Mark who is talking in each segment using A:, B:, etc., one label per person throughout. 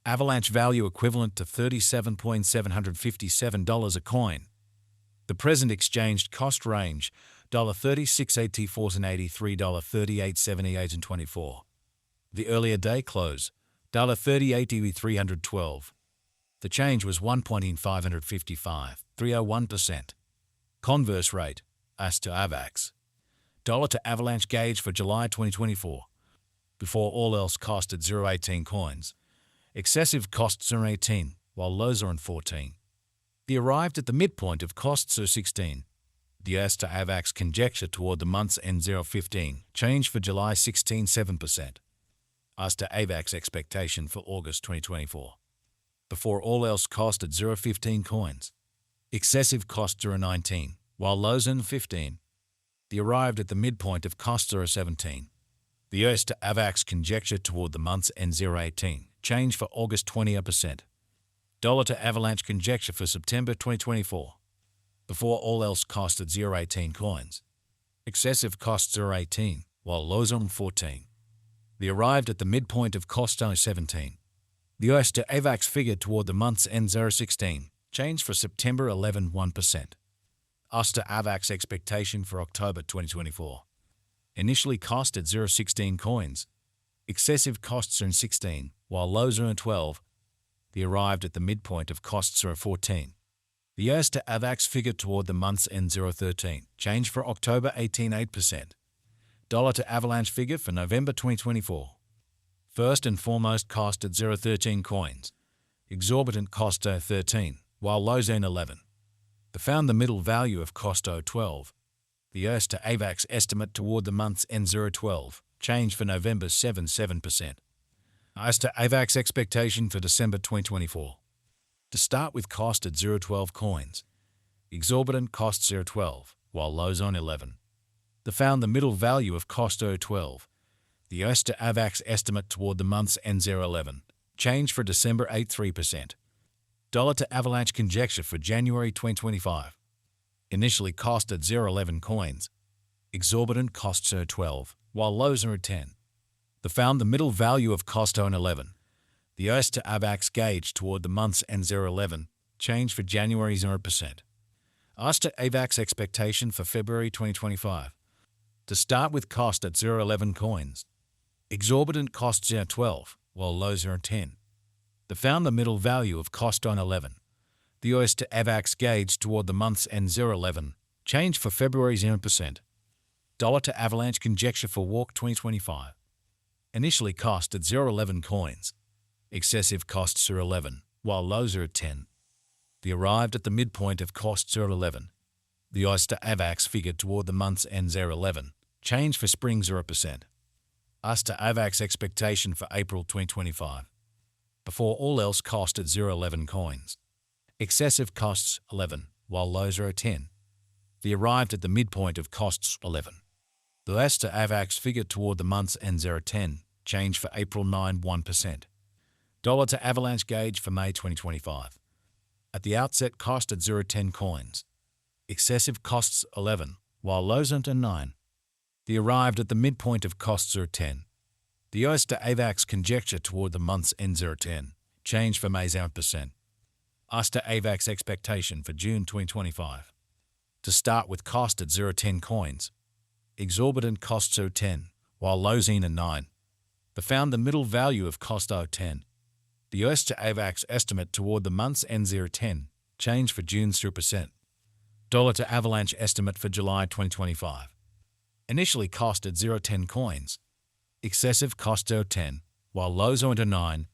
A: Avalanche value equivalent to $37.757 a coin. The present exchanged cost range $36.84 and $83.38.78.24. The earlier day close $38.312. The change was 1.555, 301%. Converse rate as to Avax. Dollar to Avalanche gauge for July 2024. Before all else cost at 0.18 coins. Excessive costs are 18, while lows are on 14. The arrived at the midpoint of costs are 16. The as to Avax conjecture toward the month's end 0.15. Change for July 16, 7%. As to Avax expectation for August 2024. Before all else cost at 0.15 coins. Excessive costs are 19, while lows are 15. The arrived at the midpoint of costs are 17. The as to Avax conjecture toward the month's end 0.18. Change for August 20%. Dollar to Avalanche conjecture for September 2024. Before all else cost at 0.18 coins. Excessive costs are 18, while lows are 14. The arrived at the midpoint of cost are 17. The as to Avax figure toward the month's end 0.16. Change for September 1%. As to Avax expectation for October 2024. Initially cost at 0.16 coins. Excessive costs are 16, while lows are 12. The arrived at the midpoint of costs are 14. The as to Avax figure toward the month's end 0.13. Change for October 8%. Dollar to Avalanche figure for November 2024. First and foremost cost at 0.13 coins. Exorbitant cost 13, while lows earn 11. The found the middle value of cost 12. The as to Avax estimate toward the month's end 0.12. Change for November 7%. As to Avax expectation for December 2024. To start with cost at 0.12 coins. Exorbitant cost 0.12, while lows on 11. The found the middle value of cost 0.12. The as to Avax estimate toward the month's end 0.11. Change for December 3%. Dollar to Avalanche conjecture for January 2025. Initially cost at 0.11 coins. Exorbitant costs 0.12, while lows are at 10. The found the middle value of cost 0.11. The as to Avax gauge toward the month's end 0.11. Change for January 0%. As to Avax expectation for February 2025. To start with cost at 0.11 coins. Exorbitant costs 0.12, while lows are at 10. The found the middle value of cost on 11. The as to Avax gauge toward the month's end 0.11. Change for February 0%. Dollar to Avalanche conjecture for Walk 2025. Initially cost at 0.11 coins. Excessive costs are 11, while lows are at 10. The arrived at the midpoint of costs are 11. The as to Avax figure toward the month's end 0.11. Change for spring 0%. As to Avax expectation for April 2025. Before all else cost at 0.11 coins. Excessive costs 11, while lows are at 10. The arrived at the midpoint of costs 11. The as to Avax figure toward the month's end 0.10. Change for April 1%. Dollar to Avalanche gauge for May 2025. At the outset cost at 0.10 coins. Excessive costs 11, while lows are at 9. The arrived at the midpoint of costs are 10. The as to Avax conjecture toward the month's end 0.10. Change for May 0%. As to Avax expectation for June 2025. To start with cost at 0.10 coins. Exorbitant costs 0.10, while lows are 9. The found the middle value of cost 0.10. The as to Avax estimate toward the month's end 0.10. Change for June 0%. Dollar to Avalanche estimate for July 2025. Initially cost at 0.10 coins. Excessive cost 0.10, while lows are 9.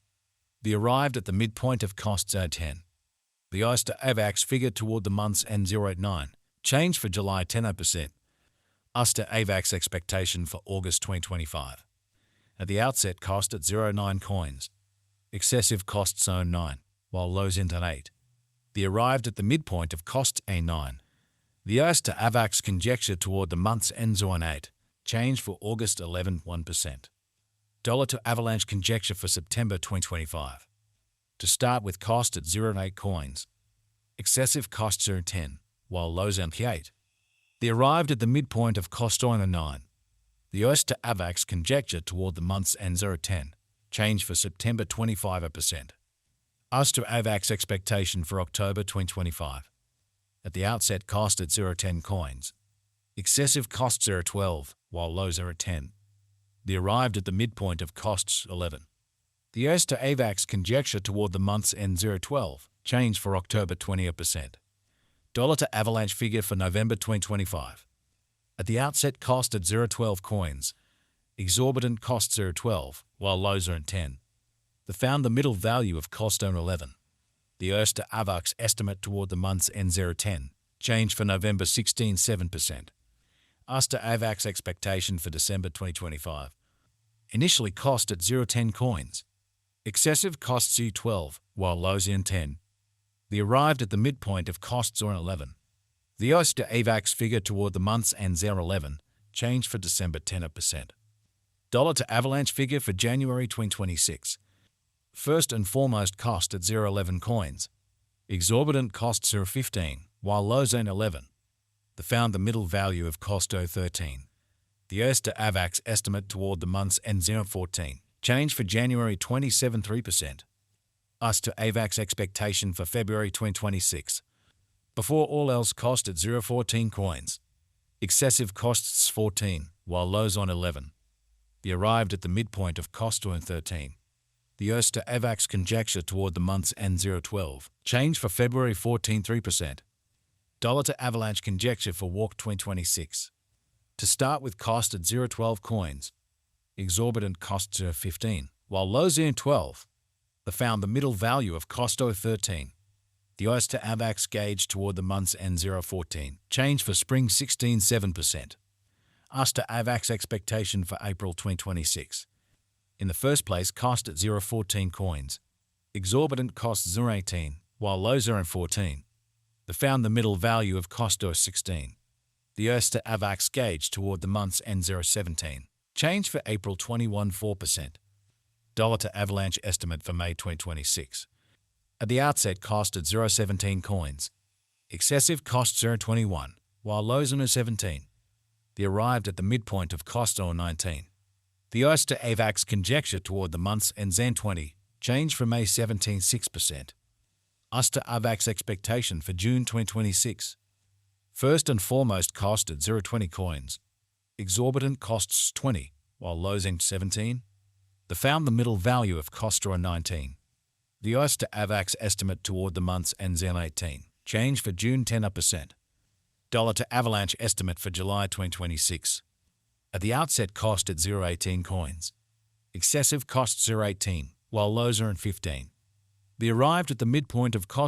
A: The arrived at the midpoint of costs 0.10. The as to Avax figure toward the month's end 0.9. Change for July 10%. As to Avax expectation for August 2025. At the outset cost at 0.9 coins. Excessive costs 0.9, while lows at 8. The arrived at the midpoint of cost A9. The as to Avax conjecture toward the month's end 0.8. Change for August 1%. Dollar to Avalanche conjecture for September 2025. To start with cost at 0.8 coins. Excessive costs are 10, while lows at 8. The arrived at the midpoint of cost on 9. The as to Avax conjecture toward the month's end 0.10. Change for September 25%. As to Avax expectation for October 2025. At the outset, cost at 0.10 coins. Excessive costs are at 12, while lows are at 10. The arrived at the midpoint of costs 11. The as to Avax conjecture toward the month's end 0.12, change for October 20%. Dollar to Avalanche figure for November 2025. At the outset, cost at 0.12 coins. Exorbitant costs are at 12, while lows are at 10. The found the middle value of cost on 11. The as to Avax estimate toward the month's end 0.10, change for November 16.7%. As to Avax expectation for December 2025. Initially cost at 0.10 coins. Excessive costs E12, while lows in 10. The arrived at the midpoint of costs on 11. The as to Avax figure toward the month's end 0.11, change for December 10%. Dollar to Avalanche figure for January 2026. First and foremost cost at 0.11 coins. Exorbitant costs are 15, while lows are 11. The found the middle value of cost 0.13. The as to Avax estimate toward the month's end 0.14. Change for January 27.3%. As to Avax expectation for February 2026. Before all else cost at 0.14 coins. Excessive costs 14, while lows on 11. The arrived at the midpoint of cost on 13. The as to Avax conjecture toward the month's end 0.12. Change for February 14.3%. Dollar to Avalanche conjecture for WARC 2026. To start with cost at 0.12 coins. Exorbitant costs are 15, while lows are 12. The found the middle value of cost 13. The as to Avax gauge toward the month's end 0.14. Change for spring 16.7%. As to Avax expectation for April 2026. In the first place, cost at 0.14 coins. Exorbitant costs 0.18, while lows are 14. The found the middle value of cost 16. The as to Avax gauge toward the month's end 0.17. Change for April 21.4%. Dollar to Avalanche estimate for May 2026. At the outset, cost at 0.17 coins. Excessive costs are 21, while lows are 17. The arrived at the midpoint of cost 19. The as to Avax conjecture toward the month's end 20. Change for May 17.6%. As to Avax expectation for June 2026. First and foremost cost at 0.20 coins. Exorbitant costs 20, while lows in 17. The found the middle value of cost 19. The as to Avax estimate toward the month's end 18. Change for June 10%. Dollar to Avalanche estimate for July 2026. At the outset, cost at 0.18 coins. Excessive costs are 18, while lows are 15. The arrived at the midpoint of cost